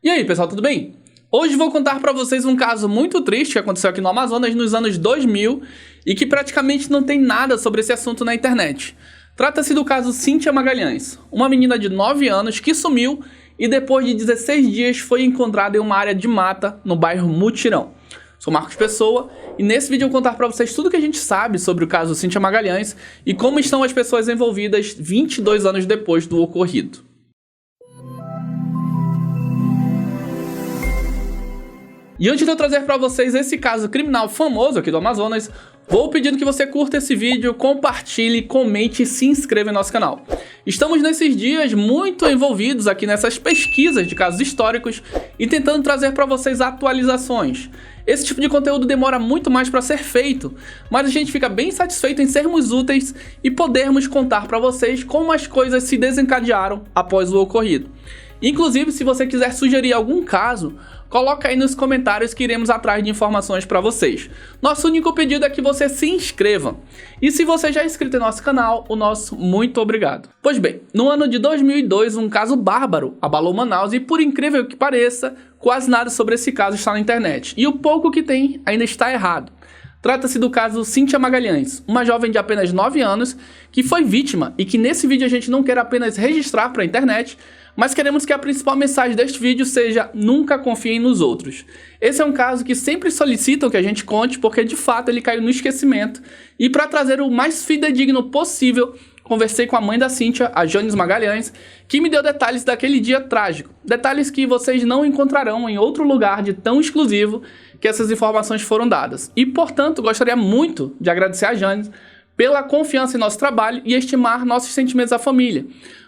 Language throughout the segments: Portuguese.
E aí, pessoal, tudo bem? Hoje vou contar pra vocês um caso muito triste que aconteceu aqui no Amazonas nos anos 2000 e que praticamente não tem nada sobre esse assunto na internet. Trata-se do caso Cíntia Magalhães, uma menina de 9 anos que sumiu e depois de 16 dias foi encontrada em uma área de mata no bairro Mutirão. Sou Marcos Pessoa e nesse vídeo eu vou contar pra vocês tudo que a gente sabe sobre o caso Cíntia Magalhães e como estão as pessoas envolvidas 22 anos depois do ocorrido. E antes de eu trazer para vocês esse caso criminal famoso aqui do Amazonas, vou pedindo que você curta esse vídeo, compartilhe, comente e se inscreva em nosso canal. Estamos nesses dias muito envolvidos aqui nessas pesquisas de casos históricos e tentando trazer para vocês atualizações. Esse tipo de conteúdo demora muito mais para ser feito, mas a gente fica bem satisfeito em sermos úteis e podermos contar para vocês como as coisas se desencadearam após o ocorrido. Inclusive, se você quiser sugerir algum caso, coloca aí nos comentários que iremos atrás de informações para vocês. Nosso único pedido é que você se inscreva. E se você já é inscrito em nosso canal, o nosso muito obrigado. Pois bem, no ano de 2002, um caso bárbaro abalou Manaus e, por incrível que pareça, quase nada sobre esse caso está na internet. E o pouco que tem ainda está errado. Trata-se do caso Cíntia Magalhães, uma jovem de apenas 9 anos que foi vítima e que nesse vídeo a gente não quer apenas registrar para a internet, mas queremos que a principal mensagem deste vídeo seja: nunca confiem nos outros. Esse é um caso que sempre solicitam que a gente conte porque de fato ele caiu no esquecimento e para trazer o mais fidedigno possível, conversei com a mãe da Cíntia, a Jones Magalhães, que me deu detalhes daquele dia trágico. Detalhes que vocês não encontrarão em outro lugar de tão exclusivo que essas informações foram dadas. E, portanto, gostaria muito de agradecer a Jones pela confiança em nosso trabalho e estimar nossos sentimentos à família,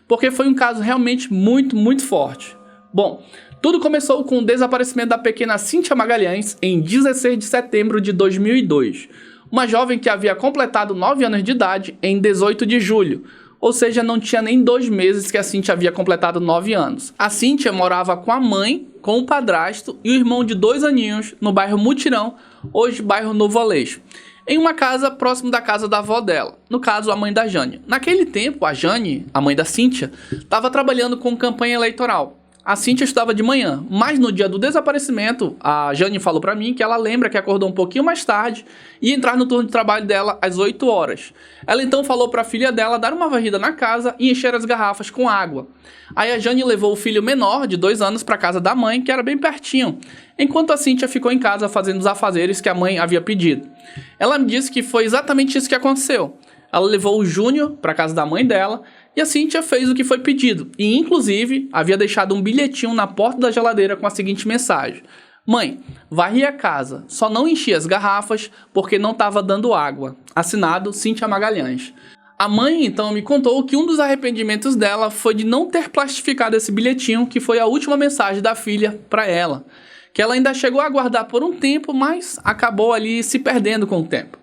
porque foi um caso realmente muito forte. Bom, tudo começou com o desaparecimento da pequena Cíntia Magalhães em 16 de setembro de 2002. Uma jovem que havia completado 9 anos de idade em 18 de julho, ou seja, não tinha nem 2 meses que a Cíntia havia completado 9 anos. A Cíntia morava com a mãe, com o padrasto e o irmão de 2 aninhos no bairro Mutirão, hoje bairro Novo Aleixo, em uma casa próximo da casa da avó dela, no caso a mãe da Jane. Naquele tempo, a Jane, a mãe da Cíntia, estava trabalhando com campanha eleitoral. A Cíntia estudava de manhã, mas no dia do desaparecimento, a Jane falou pra mim que ela lembra que acordou um pouquinho mais tarde e entrar no turno de trabalho dela às 8 horas. Ela então falou pra filha dela dar uma varrida na casa e encher as garrafas com água. Aí a Jane levou o filho menor, de 2 anos, pra casa da mãe, que era bem pertinho, enquanto a Cíntia ficou em casa fazendo os afazeres que a mãe havia pedido. Ela me disse que foi exatamente isso que aconteceu. Ela levou o Júnior para casa da mãe dela e a Cíntia fez o que foi pedido. E, inclusive, havia deixado um bilhetinho na porta da geladeira com a seguinte mensagem: mãe, varri a casa, só não enchi as garrafas porque não estava dando água. Assinado Cíntia Magalhães. A mãe, então, me contou que um dos arrependimentos dela foi de não ter plastificado esse bilhetinho, que foi a última mensagem da filha para ela. Que ela ainda chegou a guardar por um tempo, mas acabou ali se perdendo com o tempo.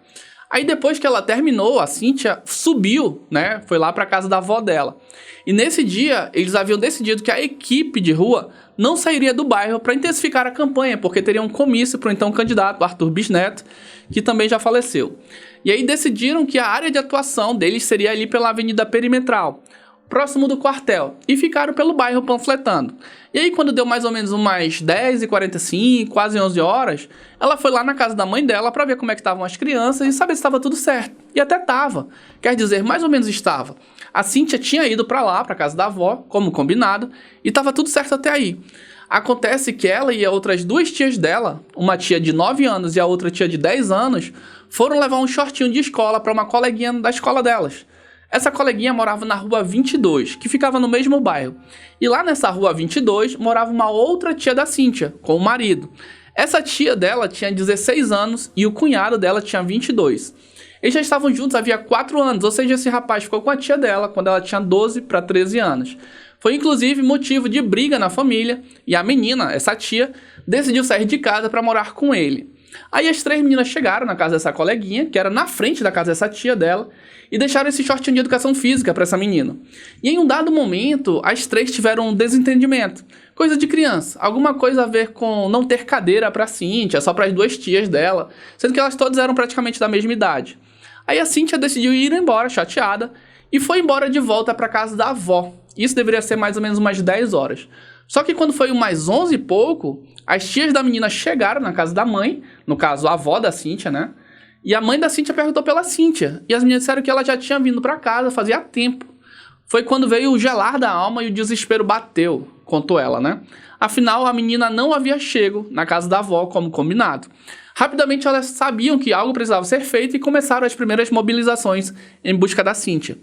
Aí depois que ela terminou, a Cíntia subiu, né? Foi lá para casa da avó dela. E nesse dia, eles haviam decidido que a equipe de rua não sairia do bairro para intensificar a campanha, porque teria um comício para o então candidato Arthur Bisneto, que também já faleceu. E aí decidiram que a área de atuação deles seria ali pela Avenida Perimetral, próximo do quartel, e ficaram pelo bairro panfletando. E aí quando deu mais ou menos umas 10h45, quase 11 horas, ela foi lá na casa da mãe dela para ver como é que estavam as crianças e saber se estava tudo certo. E até estava, quer dizer, mais ou menos estava. A Cíntia tinha ido para lá, para casa da avó, como combinado, e estava tudo certo até aí. Acontece que ela e outras 2 tias dela, uma tia de 9 anos e a outra tia de 10 anos, foram levar um shortinho de escola para uma coleguinha da escola delas. Essa coleguinha morava na rua 22, que ficava no mesmo bairro. E lá nessa rua 22 morava uma outra tia da Cíntia, com o marido. Essa tia dela tinha 16 anos e o cunhado dela tinha 22. Eles já estavam juntos havia 4 anos, ou seja, esse rapaz ficou com a tia dela quando ela tinha 12 para 13 anos. Foi inclusive motivo de briga na família e a menina, essa tia, decidiu sair de casa para morar com ele. Aí as 3 meninas chegaram na casa dessa coleguinha, que era na frente da casa dessa tia dela, e deixaram esse shortinho de educação física para essa menina. E em um dado momento, as 3 tiveram um desentendimento. Coisa de criança, alguma coisa a ver com não ter cadeira para a Cíntia, só para as 2 tias dela, sendo que elas todas eram praticamente da mesma idade. Aí a Cíntia decidiu ir embora, chateada, e foi embora de volta para casa da avó. Isso deveria ser mais ou menos umas 10 horas. Só que quando foi umas 11 e pouco, as tias da menina chegaram na casa da mãe, no caso a avó da Cíntia, né? E a mãe da Cíntia perguntou pela Cíntia. E as meninas disseram que ela já tinha vindo pra casa fazia tempo. Foi quando veio o gelar da alma e o desespero bateu, contou ela, né? Afinal, a menina não havia chego na casa da avó como combinado. Rapidamente elas sabiam que algo precisava ser feito e começaram as primeiras mobilizações em busca da Cíntia.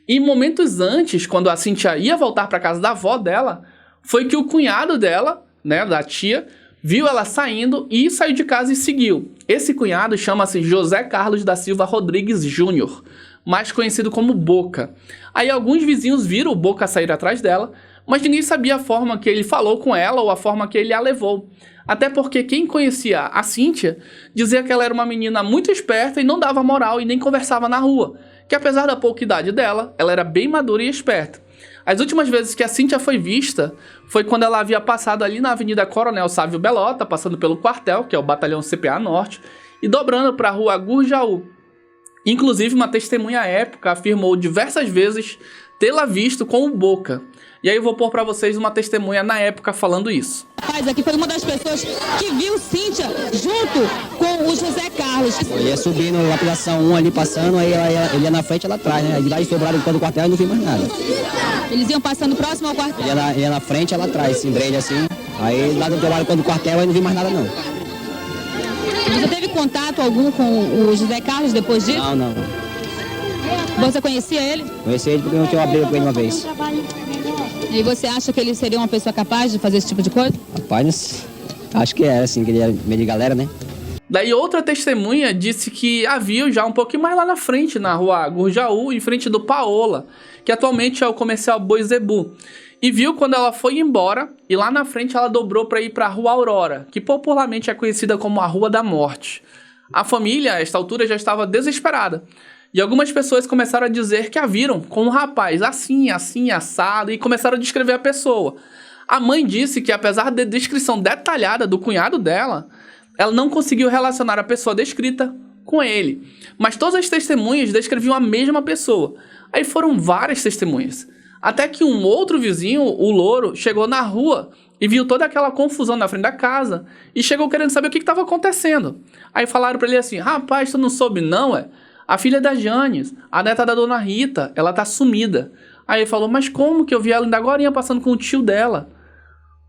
E momentos antes, quando a Cíntia ia voltar para casa da avó dela, foi que o cunhado dela, né, da tia, viu ela saindo e saiu de casa e seguiu. Esse cunhado chama-se José Carlos da Silva Rodrigues Júnior, mais conhecido como Boca. Aí alguns vizinhos viram o Boca sair atrás dela, mas ninguém sabia a forma que ele falou com ela ou a forma que ele a levou. Até porque quem conhecia a Cíntia dizia que ela era uma menina muito esperta e não dava moral e nem conversava na rua, que apesar da pouca idade dela, ela era bem madura e esperta. As últimas vezes que a Cíntia foi vista foi quando ela havia passado ali na Avenida Coronel Sávio Belota, passando pelo quartel, que é o Batalhão CPA Norte, e dobrando para a Rua Gurjaú. Inclusive, uma testemunha à época afirmou diversas vezes tê-la visto com o Boca. E aí eu vou pôr para vocês uma testemunha na época falando isso. Rapaz, aqui foi uma das pessoas que viu Cíntia junto com o José Carlos. Ele ia subindo a lapidação 1 ali passando, aí ele ia na frente e ela atrás, né? De lá eles sobraram quando o quartel e não vi mais nada. Eles iam passando próximo ao quartel? Ele ia na frente e ela atrás, assim, drede assim. Aí lá do outro lado quando o quartel aí não vi mais nada não. Você teve contato algum com o José Carlos depois disso? Não. Você conhecia ele? Conheci ele porque eu tinha uma briga com ele uma vez. E você acha que ele seria uma pessoa capaz de fazer esse tipo de coisa? Rapaz, acho que era, assim, que ele era meio de galera, né? Daí outra testemunha disse que a viu já um pouquinho mais lá na frente, na Rua Gurjaú, em frente do Paola, que atualmente é o comercial Boi Zebu. E viu quando ela foi embora e lá na frente ela dobrou para ir para a Rua Aurora, que popularmente é conhecida como a Rua da Morte. A família, a esta altura, já estava desesperada. E algumas pessoas começaram a dizer que a viram com um rapaz assim, assado, e começaram a descrever a pessoa. A mãe disse que apesar da descrição detalhada do cunhado dela, ela não conseguiu relacionar a pessoa descrita com ele. Mas todas as testemunhas descreviam a mesma pessoa. Aí foram várias testemunhas. Até que um outro vizinho, o Louro, chegou na rua e viu toda aquela confusão na frente da casa e chegou querendo saber o que estava acontecendo. Aí falaram pra ele assim: rapaz, tu não soube não, é? A filha da Janes, a neta da dona Rita, ela tá sumida. Aí ele falou: mas como que eu vi ela ainda agora passando com o tio dela?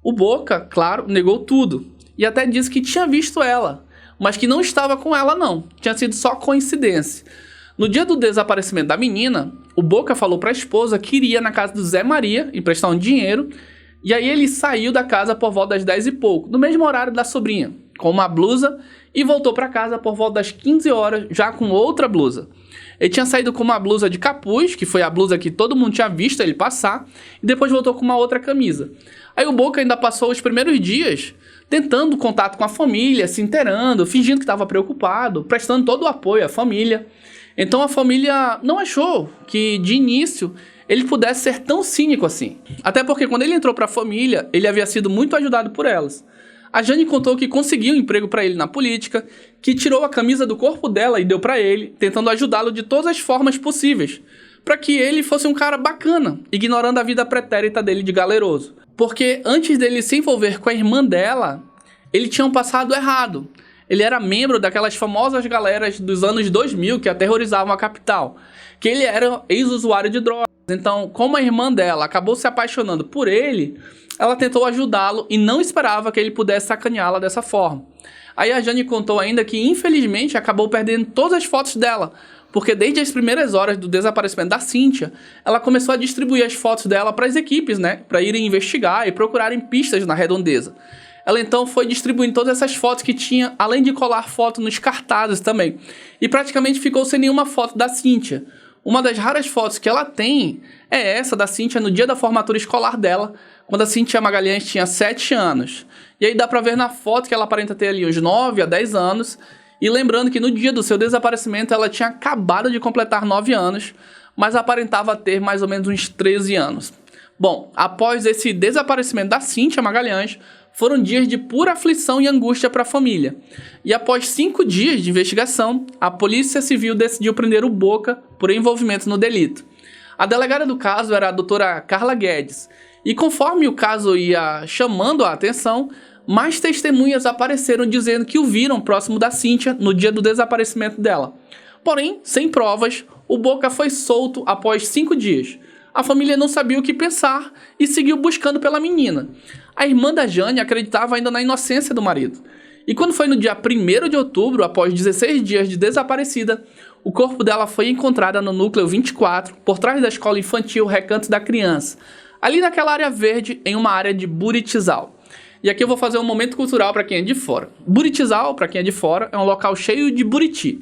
O Boca, claro, negou tudo. E até disse que tinha visto ela, mas que não estava com ela não. Tinha sido só coincidência. No dia do desaparecimento da menina, o Boca falou para a esposa que iria na casa do Zé Maria emprestar um dinheiro. E aí ele saiu da casa por volta das 10 e pouco, no mesmo horário da sobrinha, com uma blusa, e voltou para casa por volta das 15 horas, já com outra blusa. Ele tinha saído com uma blusa de capuz, que foi a blusa que todo mundo tinha visto ele passar, e depois voltou com uma outra camisa. Aí o Boca ainda passou os primeiros dias tentando contato com a família, se inteirando, fingindo que estava preocupado, prestando todo o apoio à família. Então a família não achou que, de início, ele pudesse ser tão cínico assim. Até porque quando ele entrou para a família, ele havia sido muito ajudado por elas. A Jane contou que conseguiu um emprego para ele na política, que tirou a camisa do corpo dela e deu para ele, tentando ajudá-lo de todas as formas possíveis, para que ele fosse um cara bacana, ignorando a vida pretérita dele de galeroso. Porque antes dele se envolver com a irmã dela, ele tinha um passado errado. Ele era membro daquelas famosas galeras dos anos 2000 que aterrorizavam a capital, que ele era ex-usuário de drogas. Então, como a irmã dela acabou se apaixonando por ele, ela tentou ajudá-lo e não esperava que ele pudesse sacaneá-la dessa forma. Aí a Jane contou ainda que, infelizmente, acabou perdendo todas as fotos dela, porque desde as primeiras horas do desaparecimento da Cíntia, ela começou a distribuir as fotos dela para as equipes, né, para irem investigar e procurarem pistas na redondeza. Ela então foi distribuindo todas essas fotos que tinha, além de colar foto nos cartazes também. E praticamente ficou sem nenhuma foto da Cíntia. Uma das raras fotos que ela tem é essa da Cíntia no dia da formatura escolar dela, quando a Cíntia Magalhães tinha 7 anos. E aí dá pra ver na foto que ela aparenta ter ali uns 9 a 10 anos. E lembrando que no dia do seu desaparecimento ela tinha acabado de completar 9 anos, mas aparentava ter mais ou menos uns 13 anos. Bom, após esse desaparecimento da Cíntia Magalhães, foram dias de pura aflição e angústia para a família. E após 5 dias de investigação, a Polícia Civil decidiu prender o Boca por envolvimento no delito. A delegada do caso era a doutora Carla Guedes, E conforme o caso ia chamando a atenção, mais testemunhas apareceram dizendo que o viram próximo da Cíntia no dia do desaparecimento dela. Porém, sem provas, o Boca foi solto após 5 dias. A família não sabia o que pensar e seguiu buscando pela menina. A irmã da Jane acreditava ainda na inocência do marido. E quando foi no dia 1º de outubro, após 16 dias de desaparecida, o corpo dela foi encontrado no núcleo 24, por trás da escola infantil Recanto da Criança, ali naquela área verde, em uma área de Buritizal. E aqui eu vou fazer um momento cultural para quem é de fora. Buritizal, para quem é de fora, é um local cheio de buriti.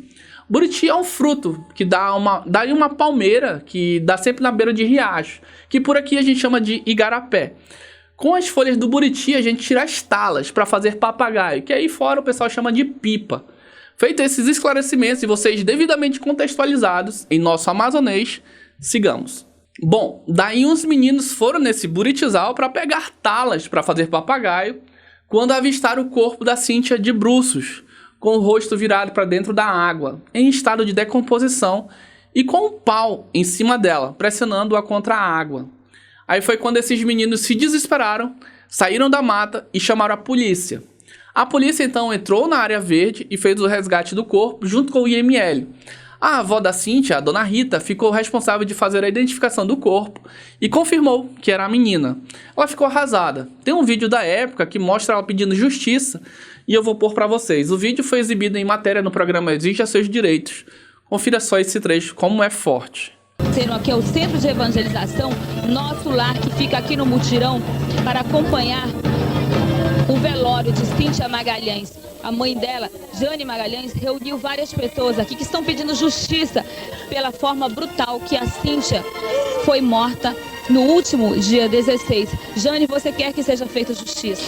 Buriti é um fruto que dá em uma palmeira que dá sempre na beira de riacho, que por aqui a gente chama de igarapé. Com as folhas do buriti a gente tira as talas para fazer papagaio, que aí fora o pessoal chama de pipa. Feito esses esclarecimentos e vocês devidamente contextualizados em nosso amazonês, sigamos. Bom, daí uns meninos foram nesse buritizal para pegar talas para fazer papagaio, quando avistaram o corpo da Cíntia de bruços, com o rosto virado para dentro da água, em estado de decomposição e com um pau em cima dela, pressionando-a contra a água. Aí foi quando esses meninos se desesperaram, saíram da mata e chamaram a polícia. A polícia então entrou na área verde e fez o resgate do corpo junto com o IML. A avó da Cíntia, a dona Rita, ficou responsável de fazer a identificação do corpo e confirmou que era a menina. Ela ficou arrasada. Tem um vídeo da época que mostra ela pedindo justiça e eu vou pôr para vocês. O vídeo foi exibido em matéria no programa Exija Seus Direitos. Confira só esse trecho, como é forte. Aqui é o Centro de Evangelização Nosso Lar, que fica aqui no Mutirão para acompanhar o velório de Cíntia Magalhães. A mãe dela, Jane Magalhães, reuniu várias pessoas aqui que estão pedindo justiça pela forma brutal que a Cíntia foi morta no último dia 16. Jane, você quer que seja feita justiça?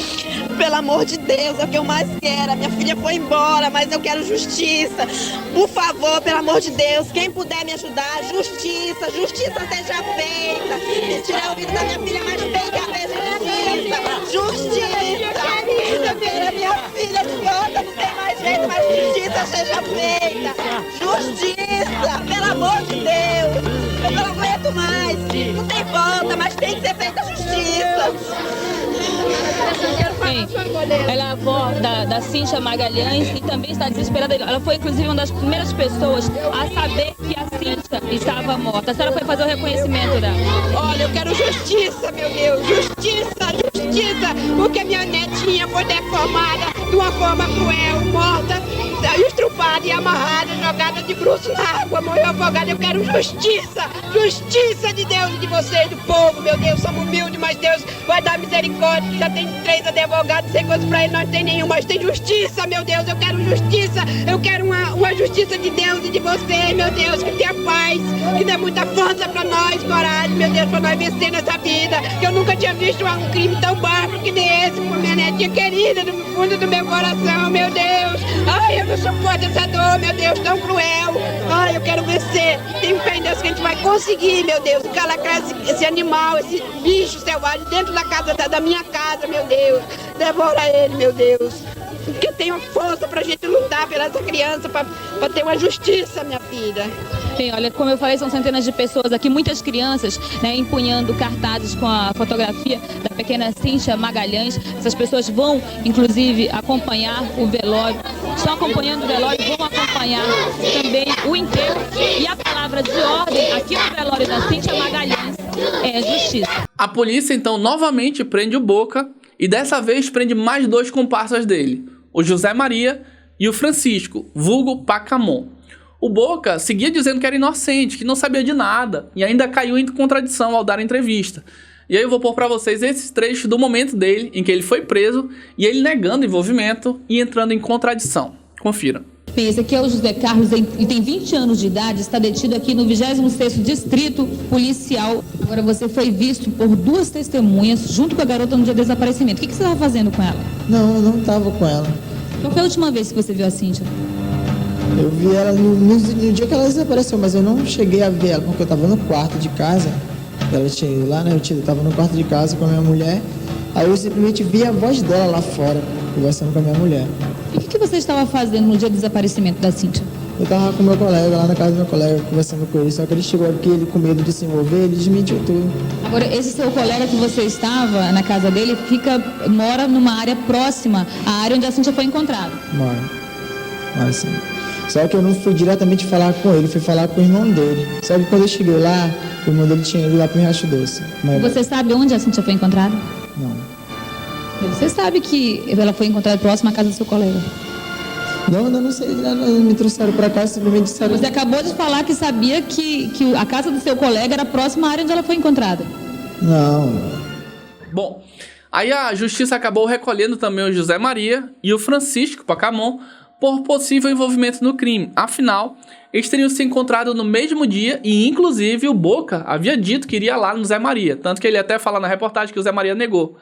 Pelo amor de Deus, é o que eu mais quero. A minha filha foi embora, mas eu quero justiça. Por favor, pelo amor de Deus, quem puder me ajudar, justiça, justiça seja feita. Me tirar o vida da minha filha, mas tem que haver justiça. Justiça. Eu quero a minha filha de volta, não tem mais jeito, mas justiça seja feita. Justiça, pelo amor de Deus. Eu não aguento mais. Não tem volta, mas tem que ser feita justiça. Bem, ela é a avó da Cíntia Magalhães e também está desesperada. Ela foi, inclusive, uma das primeiras pessoas a saber que a Cíntia estava morta. A senhora foi fazer o reconhecimento dela. Olha, eu quero justiça, meu Deus. Justiça, justiça. Porque minha netinha foi deformada de uma forma cruel, morta, estrupada e amarrada, jogada de bruços na água, morreu afogada. Eu quero justiça. Justiça de Deus e de vocês, do povo, meu Deus. Somos humildes, mas Deus vai dar misericórdia. Já tem 3 advogados, sem coisa pra ele, nós tem nenhum, mas tem justiça, meu Deus. Eu quero justiça. Eu quero uma justiça de Deus e de vocês, meu Deus, que tenha paz, que dê muita força pra nós, coragem, meu Deus, pra nós vencer nessa vida. Que eu nunca tinha visto um crime tão bárbaro que nem esse, com minha netinha querida, no fundo do meu coração, meu Deus. Ai, eu não suporto essa dor, meu Deus, tão cruel. Ai, eu quero vencer. Tenho fé em Deus que a gente vai conseguir, meu Deus. Calacrar esse animal, esse bicho selvagem dentro da casa, da minha casa, meu Deus. Devora ele, meu Deus. Que tenha força pra gente lutar pela essa criança, pra ter uma justiça, minha filha. Bem, olha, como eu falei, são centenas de pessoas aqui, muitas crianças, né, empunhando cartazes com a fotografia da pequena Cíntia Magalhães. Essas pessoas vão, inclusive, acompanhar o velório. Estão acompanhando o velório, vão acompanhar também o enterro. E a palavra de ordem aqui no velório da Cíntia Magalhães é justiça. A polícia, então, novamente prende o Boca e dessa vez prende mais 2 comparsas dele, o José Maria e o Francisco, vulgo Pacamon. O Boca seguia dizendo que era inocente, que não sabia de nada, e ainda caiu em contradição ao dar entrevista. E aí eu vou pôr pra vocês esses trechos do momento dele, em que ele foi preso, e ele negando envolvimento e entrando em contradição. Confira. Esse aqui é o José Carlos, ele tem 20 anos de idade, está detido aqui no 26º Distrito Policial. Agora você foi visto por 2 testemunhas junto com a garota no dia do desaparecimento. O que você estava fazendo com ela? Não, eu não estava com ela. Qual foi a última vez que você viu a Cíntia? Eu vi ela no dia que ela desapareceu, mas eu não cheguei a ver ela, porque eu estava no quarto de casa. Ela tinha ido lá, né? Eu estava no quarto de casa com a minha mulher. Aí eu simplesmente vi a voz dela lá fora, conversando com a minha mulher. E o que você estava fazendo no dia do desaparecimento da Cíntia? Eu tava com meu colega lá na casa do meu colega, conversando com ele, só que ele chegou aqui, ele com medo de se envolver, ele desmentiu tudo. Agora, esse seu colega que você estava na casa dele, mora numa área próxima à área onde a Cíntia foi encontrada? Mora sim. Só que eu não fui diretamente falar com ele, fui falar com o irmão dele. Só que quando eu cheguei lá, o irmão dele tinha ido lá pro Riacho Doce. Você sabe onde a Cíntia foi encontrada? Não. Você sabe que ela foi encontrada próxima à casa do seu colega? Não, eu não sei, não me trouxeram pra cá, simplesmente disseram... Você acabou de falar que sabia que a casa do seu colega era próxima à área onde ela foi encontrada. Não. Bom, aí a justiça acabou recolhendo também o José Maria e o Francisco Pacamon por possível envolvimento no crime. Afinal, eles teriam se encontrado no mesmo dia e, inclusive, o Boca havia dito que iria lá no Zé Maria. Tanto que ele até fala na reportagem que o Zé Maria negou.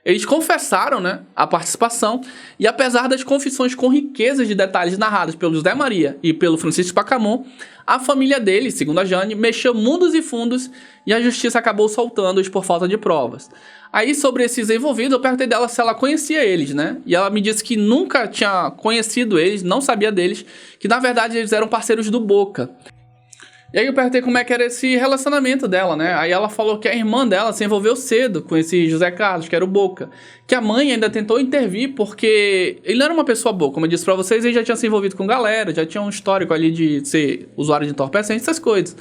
Eles confessaram, né, a participação e, apesar das confissões com riquezas de detalhes narradas pelo José Maria e pelo Francisco Pacamon, a família dele, segundo a Jane, mexeu mundos e fundos e a justiça acabou soltando-os por falta de provas. Aí, sobre esses envolvidos, eu perguntei dela se ela conhecia eles, né? E ela me disse que nunca tinha conhecido eles, não sabia deles, que na verdade eles eram parceiros do Boca. E aí eu perguntei como é que era esse relacionamento dela, né? Aí ela falou que a irmã dela se envolveu cedo com esse José Carlos, que era o Boca. Que a mãe ainda tentou intervir porque ele não era uma pessoa boa. Como eu disse pra vocês, ele já tinha se envolvido com galera, já tinha um histórico ali de ser usuário de entorpecentes, essas coisas.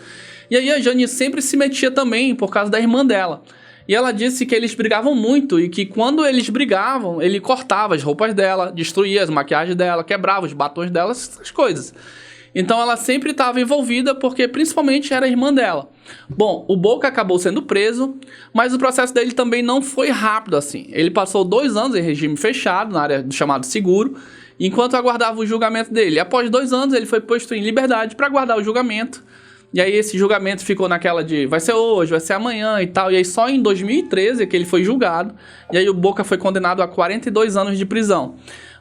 E aí a Jane sempre se metia também por causa da irmã dela. E ela disse que eles brigavam muito e que quando eles brigavam, ele cortava as roupas dela, destruía as maquiagens dela, quebrava os batons dela, essas coisas. Então ela sempre estava envolvida porque principalmente era a irmã dela. Bom, o Boca acabou sendo preso, mas o processo dele também não foi rápido assim. Ele passou 2 anos em regime fechado, na área do chamado seguro, enquanto aguardava o julgamento dele. Após 2 anos ele foi posto em liberdade para aguardar o julgamento. E aí esse julgamento ficou naquela de vai ser hoje, vai ser amanhã e tal. E aí só em 2013 que ele foi julgado. E aí o Boca foi condenado a 42 anos de prisão.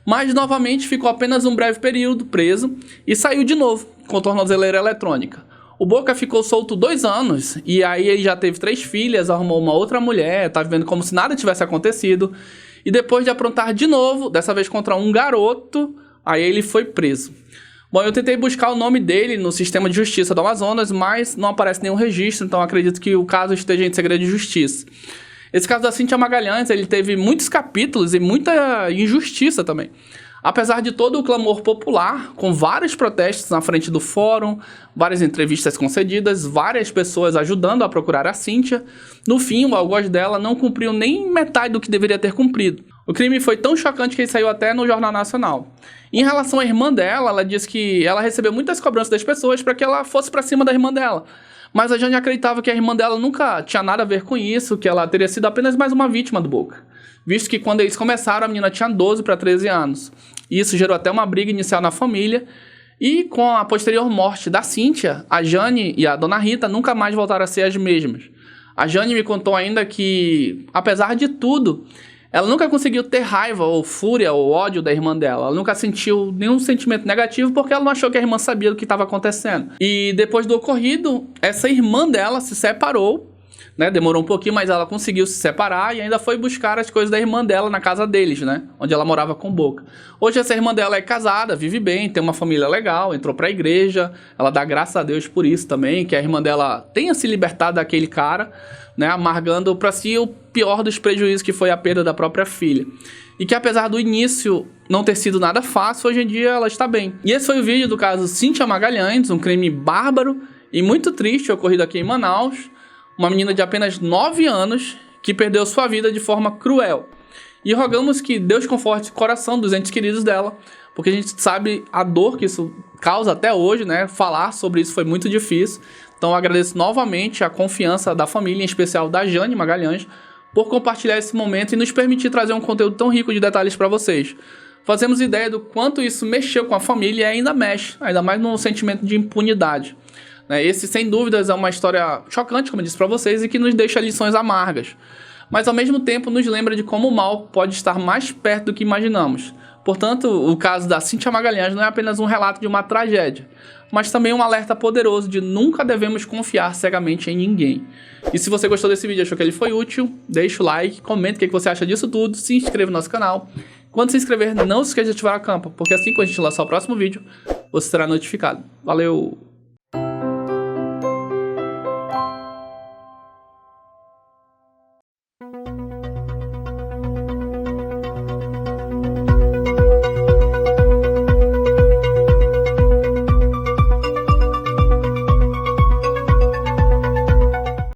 Mas novamente ficou apenas um breve período preso e saiu de novo com tornozeleira eletrônica. O Boca ficou solto 2 anos e aí ele já teve 3 filhas, arrumou uma outra mulher, tá vivendo como se nada tivesse acontecido. E depois de aprontar de novo, dessa vez contra um garoto, aí ele foi preso. Bom, eu tentei buscar o nome dele no sistema de justiça do Amazonas, mas não aparece nenhum registro, então acredito que o caso esteja em segredo de justiça. Esse caso da Cíntia Magalhães, ele teve muitos capítulos e muita injustiça também. Apesar de todo o clamor popular, com vários protestos na frente do fórum, várias entrevistas concedidas, várias pessoas ajudando a procurar a Cíntia, no fim, o algoz dela não cumpriu nem metade do que deveria ter cumprido. O crime foi tão chocante que ele saiu até no Jornal Nacional. Em relação à irmã dela, ela disse que ela recebeu muitas cobranças das pessoas para que ela fosse para cima da irmã dela. Mas a Jane acreditava que a irmã dela nunca tinha nada a ver com isso, que ela teria sido apenas mais uma vítima do Boca. Visto que quando eles começaram, a menina tinha 12 para 13 anos. Isso gerou até uma briga inicial na família. E com a posterior morte da Cíntia, a Jane e a dona Rita nunca mais voltaram a ser as mesmas. A Jane me contou ainda que, apesar de tudo, ela nunca conseguiu ter raiva ou fúria ou ódio da irmã dela. Ela nunca sentiu nenhum sentimento negativo porque ela não achou que a irmã sabia do que estava acontecendo. E depois do ocorrido, essa irmã dela se separou, né? Demorou um pouquinho, mas ela conseguiu se separar e ainda foi buscar as coisas da irmã dela na casa deles, né? Onde ela morava com o Boca. Hoje essa irmã dela é casada, vive bem, tem uma família legal, entrou pra igreja. Ela dá graças a Deus por isso também, que a irmã dela tenha se libertado daquele cara, né, amargando para si o pior dos prejuízos que foi a perda da própria filha. E que apesar do início não ter sido nada fácil, hoje em dia ela está bem. E esse foi o vídeo do caso Cíntia Magalhães, um crime bárbaro e muito triste ocorrido aqui em Manaus. Uma menina de apenas 9 anos que perdeu sua vida de forma cruel. E rogamos que Deus conforte o coração dos entes queridos dela, porque a gente sabe a dor que isso causa até hoje, né? Falar sobre isso foi muito difícil. Então eu agradeço novamente a confiança da família, em especial da Jane Magalhães, por compartilhar esse momento e nos permitir trazer um conteúdo tão rico de detalhes para vocês. Fazemos ideia do quanto isso mexeu com a família e ainda mexe, ainda mais no sentimento de impunidade. Esse, sem dúvidas, é uma história chocante, como eu disse para vocês, e que nos deixa lições amargas. Mas, ao mesmo tempo, nos lembra de como o mal pode estar mais perto do que imaginamos. Portanto, o caso da Cíntia Magalhães não é apenas um relato de uma tragédia, mas também um alerta poderoso de nunca devemos confiar cegamente em ninguém. E se você gostou desse vídeo e achou que ele foi útil, deixa o like, comenta o que você acha disso tudo, se inscreva no nosso canal Quando se inscrever, não se esqueça de ativar a campanha, porque assim que a gente lançar o próximo vídeo, você será notificado. Valeu!